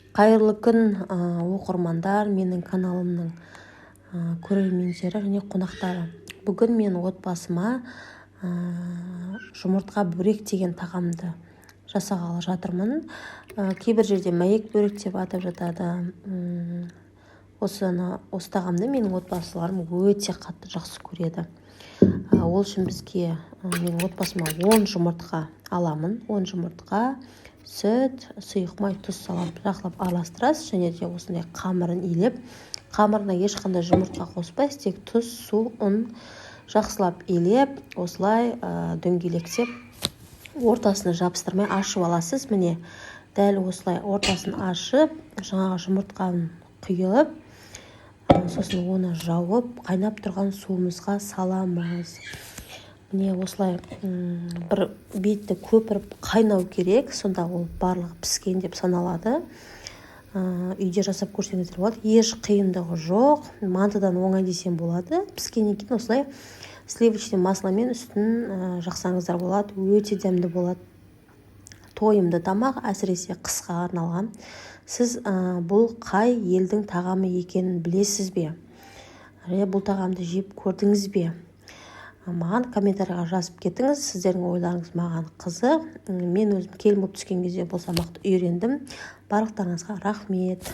Қайырлы күн, оқырмандар, менің каналымның көрермендері және қонақтары. Бүгін мен отбасыма жұмыртқа бөрек деген тағамды жасағалы жатырмын. Кейбір жерде мәйек бөрек деп атап жатады. Осы тағамды менің отбасыларым өте қатты жақсы көреді. Ол үшін бізге менің отбасыма 10 жұмыртқа аламын. 10 жұмыртқа, сүт, сұйық май, тұз салып жақсылап араластырасыз, және де осындай қамырын илеп, қамырына ешқандай жұмыртқа қоспайсыз, тек тұз, су, ұн жақсылап илеп, осылай дөңгелектеп, ортасына жабыстырмай ашып аласыз. Міне, дәл осылай ортасын ашып, жаңағы жұмыртқаны құйып, сосын оны жауып, қайнап тұрған суымызға саламыз. Міне осылай бір бетті көпіріп қайнау керек, сонда ол барлығы піскен деп саналады. Үйде жасап көрсеңіздер болады. Еш қиындығы жоқ. Мантыдан оңай десем болады. Піскеннен кейін осылай сливочный масломен үстін жақсаңыздар болады. Өте дәмді болады. Тойымды тамақ, әсіресе қысқа арналған. Сіз бұл қай елдің тағамы екенін білесіз бе? Бұл тағамды жеп көрдіңіз бе? Маған комментарийға жазып кетіңіз. Сіздердің ойларыңыз маған қызық. Мен өзім келін болып түскен кезде бұл тамақты үйрендім. Барлықтарыңызға рахмет.